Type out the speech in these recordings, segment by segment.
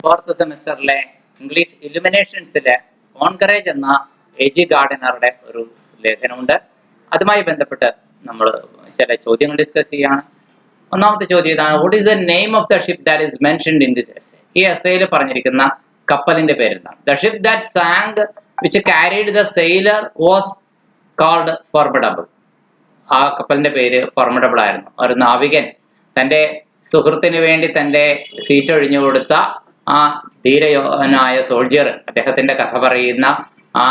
Fourth സെമിസ്റ്ററിലെ English ഇലുമിനേഷൻസിലെ on courage എന്ന എ.ജി. ഗാർഡിനറുടെ ഒരു ലേഖനമുണ്ട്. അതുമായി ബന്ധപ്പെട്ട് നമ്മൾ ചില ചോദ്യങ്ങൾ ഡിസ്കസ് ചെയ്യാണ്. ഒന്നാമത്തെ ചോദ്യം ഇതാണ്: what is the name of the ship that is mentioned in this essay? ഈ എസ്സേയിൽ പറഞ്ഞിരിക്കുന്ന കപ്പലിന്റെ പേര് എന്താണ്? The ship that sunk which carried the sailor was called formidable. ആ കപ്പലിന്റെ പേര് ഫോർമിഡബിൾ ആയിരുന്നു. ഒരു നാവികൻ തന്റെ സുഹൃത്തിന് വേണ്ടി തന്റെ സീറ്റ് ഒഴിഞ്ഞു കൊടുത്ത ആ ധീരനായ സോൾജിയർ, അദ്ദേഹത്തിന്റെ കഥ പറയുന്ന ആ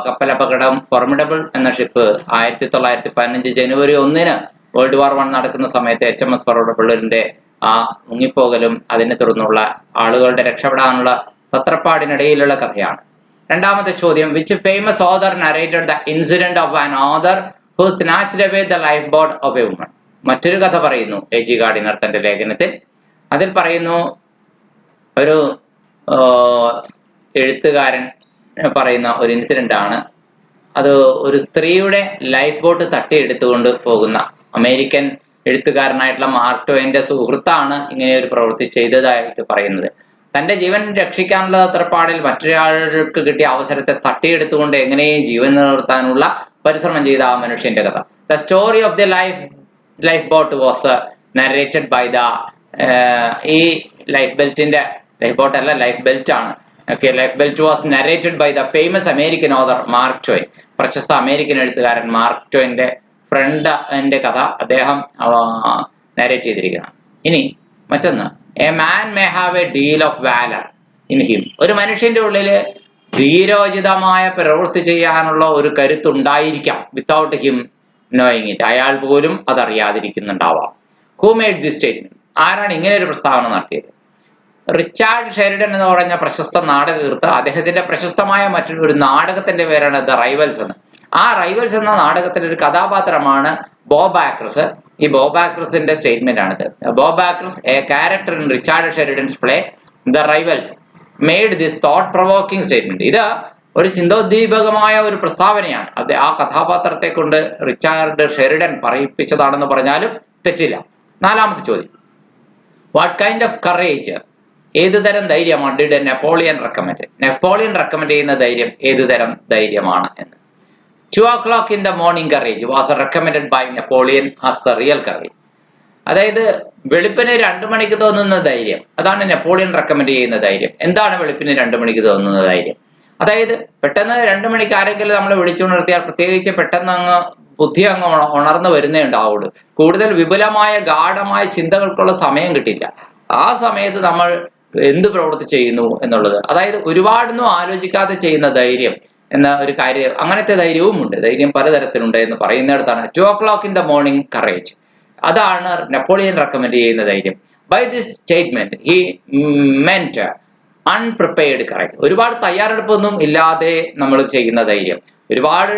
കപ്പലപകടം ഫോർമിഡബിൾ എന്ന ഷിപ്പ് 1915 ജനുവരി 1 വേൾഡ് വാർ 1 നടക്കുന്ന സമയത്ത് HMS ഫോർമിഡബിളിന്റെ ആ മുങ്ങിപ്പോകലും അതിനെ തുടർന്നുള്ള ആളുകളുടെ രക്ഷപ്പെടാനുള്ള തത്രപ്പാടിനിടയിലുള്ള കഥയാണ്. രണ്ടാമത്തെ ചോദ്യം: which famous author narrated the incident of an author who snatched away the life boat of A woman? മറ്റൊരു കഥ പറയുന്നു എ.ജി. ഗാർഡിനർ തന്റെ ലേഖനത്തിൽ. അതിൽ പറയുന്നു, ഒരു എഴുത്തുകാരൻ പറയുന്ന ഒരു ഇൻസിഡന്റ് ആണ് അത്. ഒരു സ്ത്രീയുടെ ലൈഫ് ബോട്ട് തട്ടിയെടുത്തുകൊണ്ട് പോകുന്ന അമേരിക്കൻ എഴുത്തുകാരനായിട്ടുള്ള മാർക്ക് ട്വെയിന്റെ സുഹൃത്താണ് ഇങ്ങനെ ഒരു പ്രവൃത്തി ചെയ്തതായിട്ട് പറയുന്നത്. തന്റെ ജീവൻ രക്ഷിക്കാനുള്ള തത്രപ്പാടിൽ മറ്റൊരാൾക്ക് കിട്ടിയ അവസരത്തെ തട്ടിയെടുത്തുകൊണ്ട് എങ്ങനെയും ജീവൻ നിലനിർത്താനുള്ള പരിശ്രമം ചെയ്ത ആ മനുഷ്യന്റെ കഥ. The story of the life boat was narrated by the ഈ ലൈഫ് ബോട്ട് അല്ല, ലൈഫ് ബെൽറ്റ് ആണ്. Life belt was narrated by the famous American author Mark Twain. പ്രശസ്ത അമേരിക്കൻ എഴുത്തുകാരൻ മാർക്ക് ട്വെയിന്റെ ഫ്രണ്ടിന്റെ കഥ അദ്ദേഹം നരേറ്റ് ചെയ്തിരിക്കുകയാണ്. ഇനി മറ്റൊന്ന്: a man may have a deal of valour in him. ഒരു മനുഷ്യന്റെ ഉള്ളില് ധീരോചിതമായ പ്രവൃത്തി ചെയ്യാനുള്ള ഒരു കരുത്തുണ്ടായിരിക്കാം, വിത്തൗട്ട് ഹിം നോയിങ് ഇറ്റ്. അയാൾ പോലും അതറിയാതിരിക്കുന്നുണ്ടാവാം. Who made this statement? ആരാണ് ഇങ്ങനെ ഒരു പ്രസ്താവന നടത്തിയത്? റിച്ചാർഡ് ഷെരിഡൻ എന്ന് പറഞ്ഞ പ്രശസ്ത നാടകകൃത്ത്. അദ്ദേഹത്തിന്റെ പ്രശസ്തമായ മറ്റൊരു നാടകത്തിന്റെ പേരാണ് ദ റൈവൽസ് എന്ന്. ആ റൈവൽസ് എന്ന നാടകത്തിലെ ഒരു കഥാപാത്രമാണ് ബോബ് ആക്രസ്. ഈ ബോബ് ആക്രസിന്റെ സ്റ്റേറ്റ്മെന്റ് ആണിത്. Bob Acres, a character in Richard Sheridan's play the Rivals, made this thought provoking statement. ഇത് ഒരു ചിന്തോദ്ദീപകമായ ഒരു പ്രസ്താവനയാണ്. അത് ആ കഥാപാത്രത്തെ കൊണ്ട് റിച്ചാർഡ് ഷെരിഡൻ പറയിപ്പിച്ചതാണെന്ന് പറഞ്ഞാലും തെറ്റില്ല. നാലാമത്തെ ചോദ്യം: വാട്ട് കൈൻഡ് ഓഫ് കറേജ്, ഏതുതരം ധൈര്യമാണ് did Napoleon recommend? Napoleon recommend ചെയ്യുന്ന ധൈര്യം ഏതുതരം ധൈര്യമാണ് എന്ന്. 2 o'clock in the morning courage was recommended by Napoleon as the real courage. അതായത് വെളുപ്പിന് 2 മണിക്ക് തോന്നുന്ന ധൈര്യം, അതാണ് നെപ്പോളിയൻ റെക്കമെൻഡ് ചെയ്യുന്ന ധൈര്യം. എന്താണ് വെളുപ്പിന് 2 മണിക്ക് തോന്നുന്ന ധൈര്യം? അതായത് പെട്ടെന്ന് 2 മണിക്ക് ആരെങ്കിലും നമ്മളെ വിളിച്ചുണർത്തിയാൽ, പ്രത്യേകിച്ച് പെട്ടെന്ന് ബുദ്ധി ഉണർന്നു വരുന്നേ ഉണ്ടാവുള്ളൂ. കൂടുതൽ വിപുലമായ ഗാഢമായ ചിന്തകൾക്കുള്ള സമയം കിട്ടില്ല. ആ സമയത്ത് നമ്മൾ എന്ത് പ്രവൃത്തി ചെയ്യുന്നു എന്നുള്ളത്, അതായത് ഒരുപാടൊന്നും ആലോചിക്കാതെ ചെയ്യുന്ന ധൈര്യം എന്ന ഒരു കാര്യം, അങ്ങനത്തെ ധൈര്യവും ഉണ്ട്. ധൈര്യം പലതരത്തിലുണ്ട് എന്ന് പറയുന്നിടത്താണ് 2 o'clock in the morning courage. അതാണ് നെപ്പോളിയൻ റെക്കമെൻഡ് ചെയ്യുന്ന ധൈര്യം. By this statement he meant unprepared courage. ഒരുപാട് തയ്യാറെടുപ്പൊന്നും ഇല്ലാതെ നമ്മൾ ചെയ്യുന്ന ധൈര്യം. ഒരുപാട്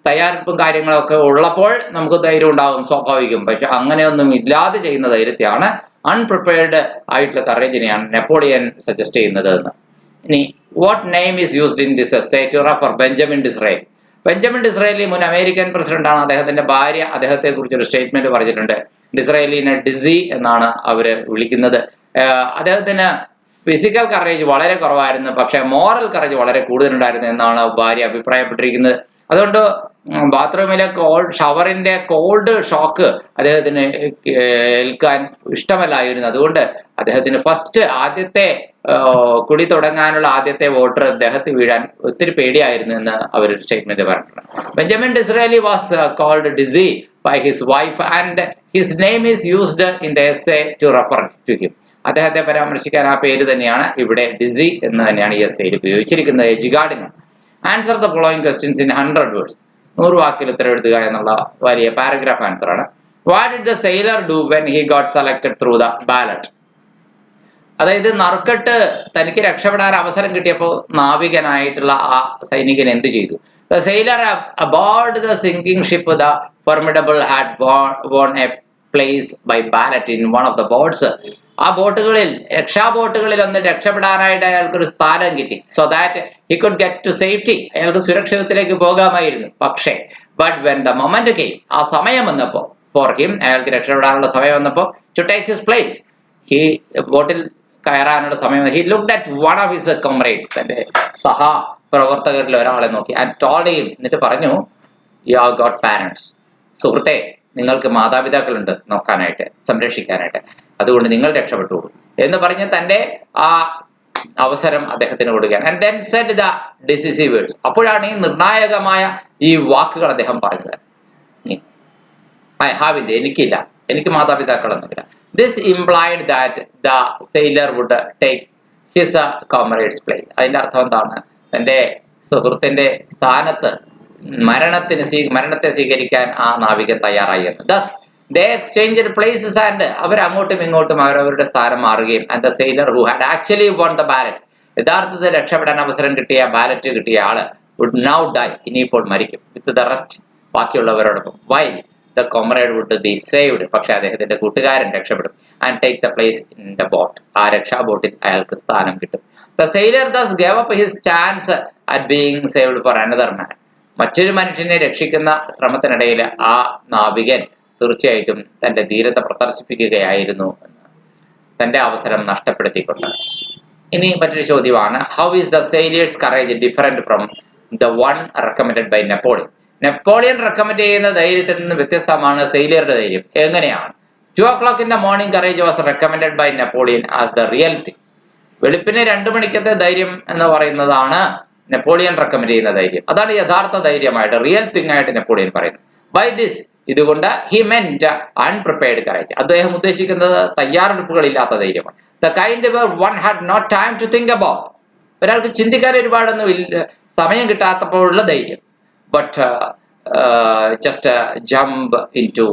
തയ്യാറെടുപ്പും കാര്യങ്ങളൊക്കെ ഉള്ളപ്പോൾ നമുക്ക് ധൈര്യം ഉണ്ടാകും, സ്വാഭാവികം. പക്ഷെ അങ്ങനെയൊന്നും ഇല്ലാതെ ചെയ്യുന്ന ധൈര്യത്തെയാണ്, അൺപ്രിപ്പയർഡ് ആയിട്ടുള്ള കറേജിനെയാണ് നെപ്പോളിയൻ സജസ്റ്റ് ചെയ്യുന്നത് എന്ന്. ഇനി what name is used in this essay to refer Benjamin Disraeli? Benjamin Disraeli മുൻ അമേരിക്കൻ പ്രസിഡന്റ് ആണ്. അദ്ദേഹത്തിന്റെ ഭാര്യ അദ്ദേഹത്തെ കുറിച്ച് ഒരു സ്റ്റേറ്റ്മെന്റ് പറഞ്ഞിട്ടുണ്ട്. ഡിസ്രേലിനെ ഡിസി എന്നാണ് അവര് വിളിക്കുന്നത്. അദ്ദേഹത്തിന് ഫിസിക്കൽ കറേജ് വളരെ കുറവായിരുന്നു, പക്ഷെ മോറൽ കറേജ് വളരെ കൂടുതലുണ്ടായിരുന്നു എന്നാണ് ഭാര്യ അഭിപ്രായപ്പെട്ടിരിക്കുന്നത്. അതുകൊണ്ട് ബാത്റൂമിലെ ഷവറിന്റെ കോൾഡ് ഷോക്ക് അദ്ദേഹത്തിന് ഏൽക്കാൻ ഇഷ്ടമല്ലായിരുന്നു. അതുകൊണ്ട് അദ്ദേഹത്തിന് ആദ്യത്തെ കുടി തുടങ്ങാനുള്ള ആദ്യത്തെ വോട്ടർ അദ്ദേഹത്തെ വീഴാൻ ഒത്തിരി പേടിയായിരുന്നു എന്ന് അവരൊരു സ്റ്റേറ്റ്മെന്റ് പറഞ്ഞിട്ടുണ്ട്. Benjamin Disraeli was called Dizzy by his wife and his name is used in the essay to refer to him. അദ്ദേഹത്തെ പരാമർശിക്കാൻ ആ പേര് തന്നെയാണ് ഇവിടെ ഡിസി എന്ന് തന്നെയാണ് ഈ എസ്സേയിൽ ഉപയോഗിച്ചിരിക്കുന്നത്. AG. Gardiner. Answer the following questions in 100 words. 100 വാക്കിൽ ഉത്തരം എഴുതുക എന്നുള്ള വലിയ പാരഗ്രാഫ് ആൻസർ ആണ്. What did the sailor do when he got selected through the ballot? അതായത് നറുക്കെട്ട് തനിക്ക് രക്ഷപ്പെടാൻ അവസരം കിട്ടിയപ്പോൾ നാവികനായിട്ടുള്ള ആ സൈനികൻ എന്ത് ചെയ്തു? The sailor aboard the sinking ship the Formidable had won a place by ballot in one of the boats. ആ ബോട്ടുകളിൽ, രക്ഷാബോട്ടുകളിൽ ഒന്ന് രക്ഷപ്പെടാനായിട്ട് അയാൾക്കൊരു സ്ഥാനം കിട്ടി. So that he could get to safety. അയാൾക്ക് സുരക്ഷിതത്തിലേക്ക് പോകാമായിരുന്നു. പക്ഷേ but when the moment came, ആ സമയം വന്നപ്പോ, ഫോർ ഹിം, അയാൾക്ക് രക്ഷപ്പെടാനുള്ള സമയം വന്നപ്പോ, ടു ടേക്ക് ഹിസ് പ്ലേസ്, ഈ ബോട്ടിൽ കയറാനുള്ള സമയം he looked at one of his comrades, തന്റെ സഹപ്രവർത്തകരിൽ ഒരാളെ നോക്കി ആൻഡ് ടോൾഡ് ഹിം, എന്നിട്ട് പറഞ്ഞു, യു ഹാവ് ഗോട്ട് പാരന്റ്സ്, സുഹൃത്തെ നിങ്ങൾക്ക് മാതാപിതാക്കളുണ്ട് നോക്കാനായിട്ട്, സംരക്ഷിക്കാനായിട്ട്, അതുകൊണ്ട് നിങ്ങൾ രക്ഷപ്പെട്ടുള്ളൂ എന്ന് പറഞ്ഞ് തന്റെ ആ അവസരം അദ്ദേഹത്തിന് കൊടുക്കുകയാണ്. And then said the decisive words, അപ്പോഴാണ് ഈ നിർണായകമായ ഈ വാക്കുകൾ അദ്ദേഹം പറഞ്ഞത്. ഐ ഹാവ് ഇറ്റ്, എനിക്കില്ല, എനിക്ക് മാതാപിതാക്കളൊന്നുമില്ല. This implied that the sailor would take his comrade's place. അതിന്റെ അർത്ഥം എന്താണ്? തന്റെ സുഹൃത്തിന്റെ സ്ഥാനത്ത് മരണത്തെ സ്വീകരിക്കാൻ ആ നാവികൻ തയ്യാറായി എന്ന്. Thus they exchange places and അവർ അങ്ങോട്ടും ഇങ്ങോട്ടും അവരവരുടെ സ്ഥാനം മാറുകയും and the sailor who had actually won the ballot, യഥാർത്ഥത്തിൽ രക്ഷപ്പെടാൻ അവസരം കിട്ടിയ ബാലറ്റ് കിട്ടിയ ആള് വുഡ് നൗ ഡൈ, ഇനിയിപ്പോൾ മരിക്കും, വിത്ത് ദ റെസ്റ്റ്, ബാക്കിയുള്ളവരോടൊപ്പം. While the comrade would be saved, പക്ഷെ അദ്ദേഹത്തിന്റെ കൂട്ടുകാരൻ രക്ഷപ്പെടും. And take the place in the boat, ആ രക്ഷാ ബോട്ടിൽ അയാൾക്ക് സ്ഥാനം കിട്ടും. The sailor thus gave up his chance at being saved for another man. മറ്റൊരു മനുഷ്യനെ രക്ഷിക്കുന്ന ശ്രമത്തിനിടയിൽ ആ നാവികൻ തീർച്ചയായിട്ടും തന്റെ ധീരത പ്രദർശിപ്പിക്കുകയായിരുന്നു എന്ന്, തന്റെ അവസരം നഷ്ടപ്പെടുത്തിക്കൊണ്ട്. ഇനി മറ്റൊരു ചോദ്യമാണ്, how is the sailor's courage different from the one recommended by Napoleon? Napoleon recommend ചെയ്യുന്ന ധൈര്യത്തിൽ നിന്ന് വ്യത്യസ്തമാണ് സെയിലിയറുടെ ധൈര്യം. എങ്ങനെയാണ്? 2 o'clock in the morning courage was recommended by Napoleon as the real thing. വെളുപ്പിന് 2 മണിക്കത്തെ ധൈര്യം എന്ന് പറയുന്നതാണ് നെപ്പോളിയൻ റെക്കമെൻഡ് ചെയ്യുന്ന ധൈര്യം. അതാണ് യഥാർത്ഥ ധൈര്യമായിട്ട്, റിയൽ തിങ് ആയിട്ട് നെപ്പോളിയൻ പറയുന്നത്. ബൈ ദിസ്, ഇതുകൊണ്ട് ഹി മെന്റ് അൺപ്രിപ്പയർഡ് കറേജ്, അദ്ദേഹം ഉദ്ദേശിക്കുന്നത് തയ്യാറെടുപ്പുകളില്ലാത്ത ധൈര്യമാണ്. The kind one had not time to think about, ഒരാൾക്ക് ചിന്തിക്കാൻ ഒരുപാടൊന്നും സമയം കിട്ടാത്തപ്പോഴുള്ള ധൈര്യം. But just jump in to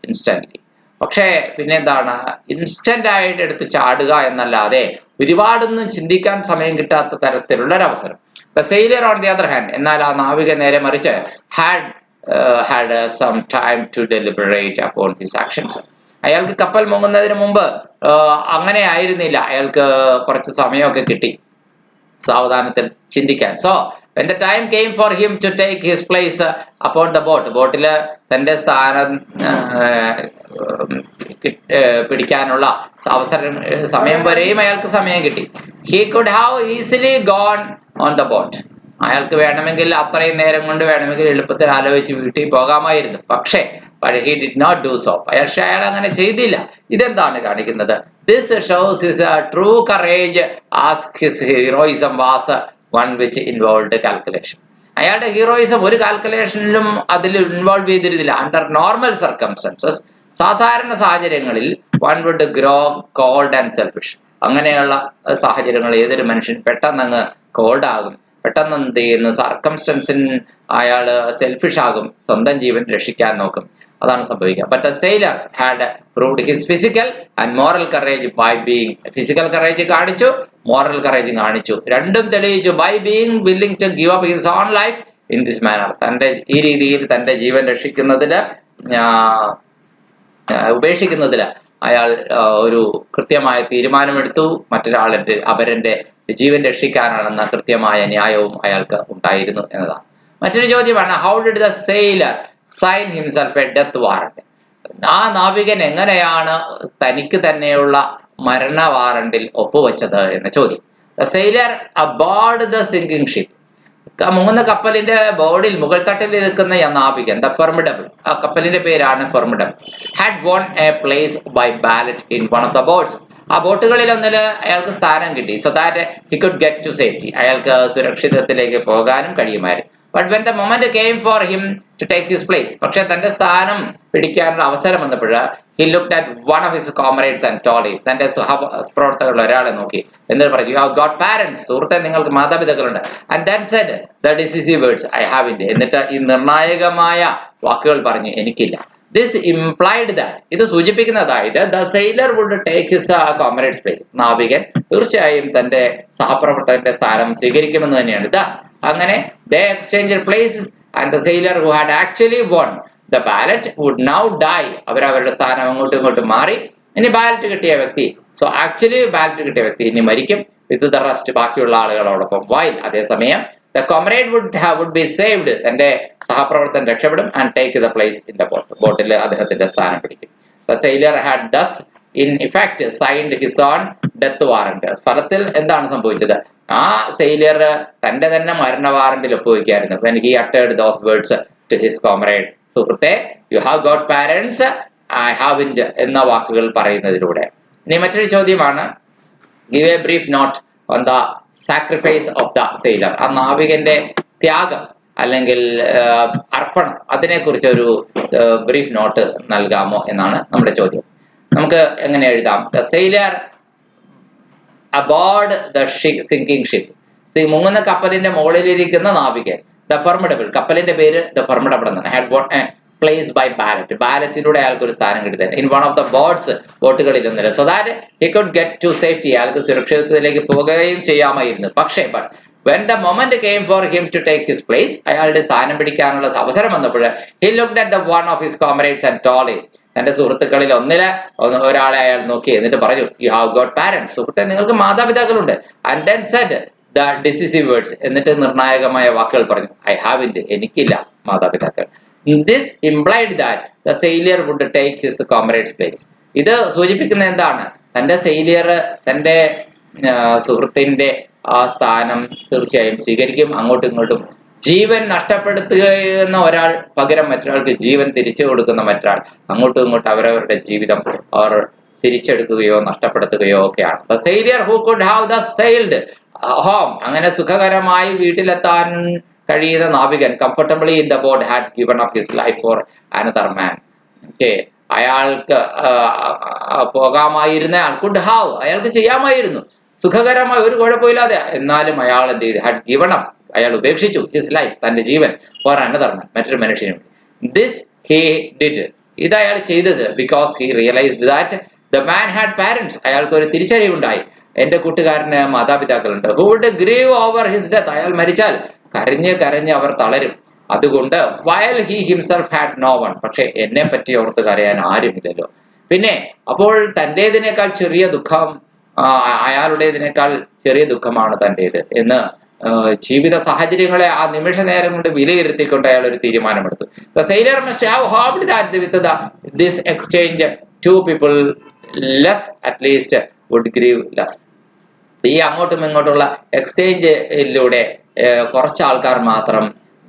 instantly, പക്ഷേ പിന്നെ എന്താണ്, ഇൻസ്റ്റന്റ് ആയിട്ട് എടുത്ത് ചാടുക എന്നല്ലാതെ ഒരുപാടൊന്നും ചിന്തിക്കാൻ സമയം കിട്ടാത്ത തരത്തിലുള്ള ഒരു അവസരം. The sailor on the other hand, എന്നാൽ ആ നാവിക നേരെ മറിച്ച് had some time to deliberate upon his actions. അയാൾക്ക് കപ്പൽ മുങ്ങുന്നതിന് മുമ്പ് അങ്ങനെ ആയിരുന്നില്ല, അയാൾക്ക് കുറച്ച് സമയമൊക്കെ കിട്ടി സാവധാനത്തിൽ ചിന്തിക്കാൻ. So when the time came for him to take his place upon the boat, ബോട്ടില് തന്റെ സ്ഥാനം പിടിക്കാനുള്ള സമയം വരെയും അയാൾക്ക് സമയം കിട്ടി. he could have easily gone on the boat, അയാൾക്ക് വേണമെങ്കിൽ അത്രയും നേരം കൊണ്ട് വേണമെങ്കിൽ എളുപ്പത്തിൽ ആലോചിച്ച് വീട്ടിൽ പോകാമായിരുന്നു. പക്ഷേ he did not do so, അയാൾ അങ്ങനെ ചെയ്തില്ല. ഇതെന്താണ് കാണിക്കുന്നത്? this shows his true courage as his heroism was one which involved calculation. അയാളുടെ ഹീറോയിസം ഒരു കാൽക്കുലേഷനിലും അതിൽ ഇൻവോൾവ് ചെയ്തിരുന്നില്ല. അണ്ടർ നോർമൽ സർക്കംസ്റ്റൻസസ്, സാധാരണ സാഹചര്യങ്ങളിൽ one would grow cold and selfish. അങ്ങനെയുള്ള സാഹചര്യങ്ങളിൽ ഏതൊരു മനുഷ്യൻ പെട്ടെന്ന് അങ്ങ് കോൾഡ് ആകും, പെട്ടെന്ന് എന്ത് ചെയ്യുന്നു, സർക്കംസ്റ്റൻസിന് അയാൾ സെൽഫിഷ് ആകും, സ്വന്തം ജീവൻ രക്ഷിക്കാൻ നോക്കും. അതാണ് സംഭവിക്കുക. But the sailor had proved his physical and moral courage by being, physical courage കാണിച്ചു, മോറൽ കറേജ് കാണിച്ചു, രണ്ടും തെളിയിച്ചു. By being willing to give up his own life in this manner, തന്റെ ഈ രീതിയിൽ തന്റെ ജീവൻ രക്ഷിക്കുന്നതില് ഉപേക്ഷിക്കുന്നതില് അയാൾ ഒരു കൃത്യമായ തീരുമാനമെടുത്തു. മറ്റൊരാളുടെ അപരന്റെ ജീവൻ രക്ഷിക്കാനാണെന്ന കൃത്യമായ ന്യായവും അയാൾക്ക് ഉണ്ടായിരുന്നു എന്നതാണ്. മറ്റൊരു ചോദ്യമാണ്, how did the sailor sign himself a death warrant? ആ നാവികൻ എങ്ങനെയാണ് തനിക്ക് തന്നെയുള്ള മരണ വാറണ്ടിൽ ഒപ്പുവെച്ചത് എന്ന ചോദ്യം. The sailor aboard the sinking ship, മുങ്ങുന്ന കപ്പലിന്റെ ബോർഡിൽ മുകൾ തട്ടിൽ നിൽക്കുന്ന നാവികൻ, ദ ഫെർമിഡബിൾ, ആ കപ്പലിന്റെ പേരാണ് Formidable, had won a place by ballot in one of the boats. ആ ബോട്ടുകളിൽ ഒന്നില് അയാൾക്ക് സ്ഥാനം കിട്ടി. So that he could get to safety, അയാൾക്ക് സുരക്ഷിതത്തിലേക്ക് പോകാനും കഴിയുമായിരുന്നു. But when the moment came for him to take his place, പക്ഷെ തന്റെ സ്ഥാനം പിടിക്കാനുള്ള അവസരം വന്നപ്പോൾ he looked at one of his comrades and told him, തന്റെ സഹപ്രവർത്തകരിൽ ഒരാളെ നോക്കി എന്നിട്ട് പറഞ്ഞു, യു ഹാവ് ഗോട്ട് പാരന്റ്സ്, സുഹൃത്തെ നിങ്ങൾക്ക് മാതാപിതാക്കളുണ്ട്. And then said the decisive words, I have it, എന്നിട്ട് ഈ നിർണായകമായ വാക്കുകൾ പറഞ്ഞു, എനിക്കില്ല. ദിസ് ഇംപ്ലൈഡ് ദാറ്റ്, ഇത് സൂചിപ്പിക്കുന്നതായത് the sailor would take his comrade's place, നാവികൻ തീർച്ചയായും തന്റെ സഹപ്രവർത്തകന്റെ സ്ഥാനം സ്വീകരിക്കുമെന്ന് തന്നെയാണ്. ദസ്, അങ്ങനെ they exchanged places and the sailor who had actually won the ballot would now die, അവരവരുടെ സ്ഥാനം അങ്ങോട്ടും ഇങ്ങോട്ടും മാറി. ഇനി ബാലറ്റ് കിട്ടിയ വ്യക്തി, സോ ആക്ച്വലി ബാലറ്റ് കിട്ടിയ വ്യക്തി ഇനി മരിക്കും വിത്ത് ദ റെസ്റ്റ്, ബാക്കിയുള്ള ആളുകളോടൊപ്പം. വൈൽ, അതേസമയം the comrade would be saved, തന്റെ സഹപ്രവർത്തകൻ രക്ഷപ്പെടും. and take the place in the boat, ബോട്ടിൽ അദ്ദേഹത്തിന്റെ സ്ഥാനം പിടിക്കും. The sailor had thus in effect signed his own death warrant. ഫലത്തിൽ എന്താണ് സംഭവിച്ചത്? ആ സെയിലിയർ തന്റെ തന്നെ മരണ വാറന്റിൽ ഒപ്പുവെക്കായിരുന്നു. when he uttered those words to his comrade, സുഹൃത്തെ, you have got parents, I haven't എന്ന വാക്കുകൾ പറയുന്നതിലൂടെ. ഇനി മറ്റൊരു ചോദ്യമാണ്, give a brief note on the sacrifice of the sailor. ആ നാവികന്റെ ത്യാഗം അല്ലെങ്കിൽ അർപ്പണം, അതിനെക്കുറിച്ച് ഒരു ബ്രീഫ് നോട്ട് നൽകാമോ എന്നാണ് നമ്മുടെ ചോദ്യം. നമുക്ക് എങ്ങനെ എഴുതാം? The sailor aboard the sinking ship. മുങ്ങുന്ന കപ്പലിന്റെ മുകളിലിരിക്കുന്ന നാവികൻ, ദ ഫർമിഡബിൾ, കപ്പലിന്റെ പേര് ദ ഫർമിഡബിൾ എന്നാണ്. Had vote place by ballot, ബാലറ്റിലൂടെ അയാൾക്ക് ഒരു സ്ഥാനം കിട്ടി in one of the boats, ബോട്ടുകളിൽ ഒന്നില്ല. So that he could get to safety, അയാൾക്ക് സുരക്ഷിതത്വത്തിലേക്ക് പോകുകയും ചെയ്യാമായിരുന്നു. പക്ഷേ when the moment came for him to take his place, അയാളുടെ സ്ഥാനം പിടിക്കാനുള്ള അവസരം വന്നപ്പോൾ he looked at the one of his comrades and told him, തന്റെ സുഹൃത്തുക്കളിൽ ഒരാളെ അയാൾ നോക്കി, എന്നിട്ട് പറഞ്ഞു, you have got parents, സുഹൃത്തെ, നിങ്ങൾക്ക് മാതാപിതാക്കളുണ്ട്. and then said the decisive words, എന്നിട്ട് നിർണായകമായ വാക്കുകൾ പറഞ്ഞു, I haven't, എനിക്കില്ല മാതാപിതാക്കൾ. this implied that the sailor would take his comrade's place. ഇത് സൂചിപ്പിക്കുന്നത് എന്താണ്? തന്റെ സെയിലിയർ തന്റെ സുഹൃത്തിന്റെ ആ സ്ഥാനം തീർച്ചയായും സ്വീകരിക്കും. അങ്ങോട്ടും ഇങ്ങോട്ടും ജീവൻ നഷ്ടപ്പെടുത്തുകയെന്ന ഒരാൾ പകരം മറ്റൊരാൾക്ക് ജീവൻ തിരിച്ചു കൊടുക്കുന്ന മറ്റൊരാൾ, അങ്ങോട്ടും ഇങ്ങോട്ടും അവരവരുടെ ജീവിതം അവർ തിരിച്ചെടുക്കുകയോ നഷ്ടപ്പെടുത്തുകയോ ഒക്കെയാണ്. The sailor who could have thus sailed home, അങ്ങനെ സുഖകരമായി വീട്ടിലെത്താൻ കഴിയുന്ന നാവികൻ, comfortably in the boat, had given up his life for another man. അയാൾക്ക് പോകാമായിരുന്ന, could have, അയാൾക്ക് ചെയ്യാമായിരുന്നു സുഖകരമായി, ഒരു കുഴപ്പമില്ലാതെ. എന്നാലും അയാൾ എന്ത് ചെയ്തു? had given up, അയാൾ ഉപേക്ഷിച്ചു his life, തന്റെ ജീവൻ, for another man, മറ്റൊരു മനുഷ്യനും. this he did, ഇത് അയാൾ ചെയ്തത് because he realized that the man had parents, അയാൾക്ക് ഒരു തിരിച്ചറിവുണ്ടായി, എന്റെ കൂട്ടുകാരന് മാതാപിതാക്കളുണ്ട്. who would grieve over his death, അയാൾ മരിച്ചാൽ കരഞ്ഞ് അവർ തളരും. അതുകൊണ്ട് while he himself had no one, പക്ഷെ എന്നെ പറ്റി ഓർത്ത് കരയാൻ ആരുമില്ലല്ലോ. പിന്നെ അപ്പോൾ തന്റേതിനേക്കാൾ ചെറിയ ദുഃഖം, അയാളുടേതിനേക്കാൾ ചെറിയ ദുഃഖമാണ് തന്റേത് എന്ന് ജീവിത സാഹചര്യങ്ങളെ ആ നിമിഷ നേരം കൊണ്ട് വിലയിരുത്തിക്കൊണ്ട് അയാൾ ഒരു തീരുമാനമെടുത്തു. The sailor must have hoped that with this exchange two people less at least would grieve less. ഈ അങ്ങോട്ടും ഇങ്ങോട്ടുള്ള എക്സ്ചേഞ്ചിലൂടെ കുറച്ച് ആൾക്കാർ മാത്രം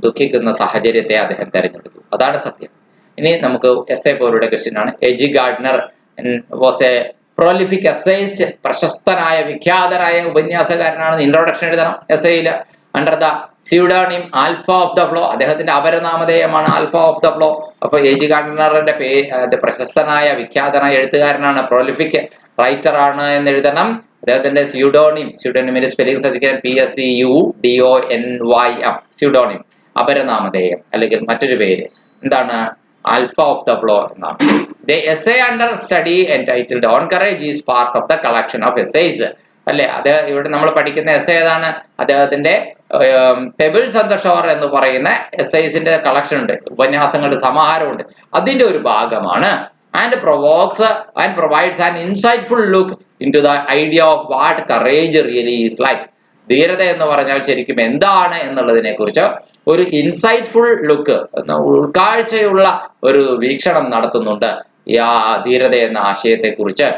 ദുഃഖിക്കുന്ന സാഹചര്യത്തെ അദ്ദേഹം തെരഞ്ഞെടുത്തു. അതാണ് സത്യം. ഇനി നമുക്ക് എസ്സേ പോലുള്ള ക്വസ്റ്റ്യൻ ആണ്. AG Gardner was a prolific essayist, പ്രശസ്തനായ വിഖ്യാതനായ ഉപന്യാസകാരനാണ്. ഇൻട്രൊഡക്ഷൻ എഴുതണം എസ്സേയിൽ. Under the pseudonym Alpha of the Plough, അദ്ദേഹത്തിന്റെ അപരനാമധേയമാണ് ആൽഫ ഓഫ് ദ ഫ്ലോ. അപ്പൊ എജി ഗാർഡ്നറിന്റെ പ്രശസ്തനായ വിഖ്യാതനായ എഴുത്തുകാരനാണ്, പ്രൊലിഫിക് റൈറ്റർ ആണ് എന്ന് എഴുതണം. അദ്ദേഹത്തിന്റെ സ്യൂഡോണിമിന്റെ സ്പെല്ലിംഗ് ശ്രദ്ധിക്കാൻ, PSEUDONYM, സ്യൂഡോണിം, അപരനാമധേയം അല്ലെങ്കിൽ മറ്റൊരു പേര് എന്താണ്? ആൽഫ ഓഫ് ദ ഫ്ലോ എന്നാണ്. The essay under study entitled On Courage is part of the collection of essays. അല്ലെ, അത് ഇവിടെ നമ്മൾ പഠിക്കുന്ന എസ്സേ ഏതാണ്? അദ്ദേഹത്തിന്റെ പെബിൾസ് ഓൺ ദ ഷോർ എന്ന് പറയുന്ന എസ്സേസിന്റെ കളക്ഷൻ ഉണ്ട്, ഉപന്യാസങ്ങളുടെ സമാഹാരമുണ്ട്. അതിന്റെ ഒരു ഭാഗമാണ്. And provokes and provides an insightful look into the idea of what courage really is like. ധീരത എന്ന് പറഞ്ഞാൽ ശരിക്കും എന്താണ് എന്നുള്ളതിനെ കുറിച്ച് ഒരു ഇൻസൈറ്റ്ഫുൾ ലുക്ക്, ഉൾക്കാഴ്ചയുള്ള ഒരു വീക്ഷണം നടത്തുന്നുണ്ട് ആ ധീരത എന്ന ആശയത്തെ കുറിച്ച്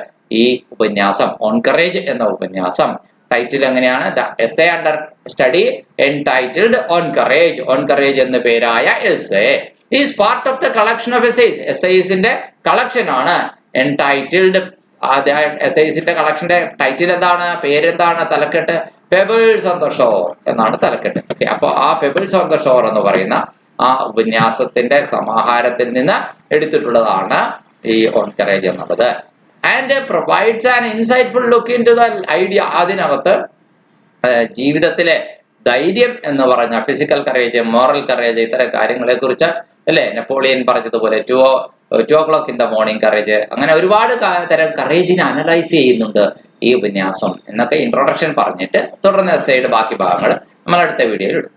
ഈ ഉപന്യാസം. ഓൺ കറേജ് എന്ന ഉപന്യാസം ടൈറ്റിൽ എങ്ങനെയാണ്? The essay under study entitled on courage. On courage എന്ന പേരായ essay is part of the collection of essays. എസ്സേസിന്റെ കളക്ഷൻ ആണ് എൻടൈറ്റിൽഡ്. എസ്സേസിന്റെ കളക്ഷന്റെ ടൈറ്റിൽ എന്താണ്? പേരെന്താണ്? തലക്കെട്ട് പെബിൾസ് ഓൺ ദ ഷോർ എന്നാണ് തലക്കെട്ട്. ഓക്കെ, അപ്പോൾ ആ പെബിൾസ് ഓൺ ദ ഷോർ എന്ന് പറയുന്ന ആ ഉപന്യാസത്തിന്റെ സമാഹാരത്തിൽ നിന്ന് എടുത്തിട്ടുള്ളതാണ് ഈ ഓൺ കറേജ് എന്നുള്ളത്. And provides an insightful look into the idea. അതിനകത്ത് ജീവിതത്തിലെ ധൈര്യം എന്ന് പറഞ്ഞ ഫിസിക്കൽ കറേജ്, മോറൽ കറേജ്, ഇത്തരം കാര്യങ്ങളെ കുറിച്ച് അല്ലെ നെപ്പോളിയൻ പറഞ്ഞതുപോലെ 2 o'clock in the morning courage, അങ്ങനെ ഒരുപാട് തരം കറേജിനെ അനലൈസ് ചെയ്യുന്നുണ്ട് ഈ ഉപന്യാസം എന്നൊക്കെ ഇൻട്രൊഡക്ഷൻ പറഞ്ഞിട്ട് തുടർന്ന് എസ്സേയുടെ ബാക്കി ഭാഗങ്ങൾ നമ്മൾ അടുത്ത വീഡിയോയിൽ ഇടും.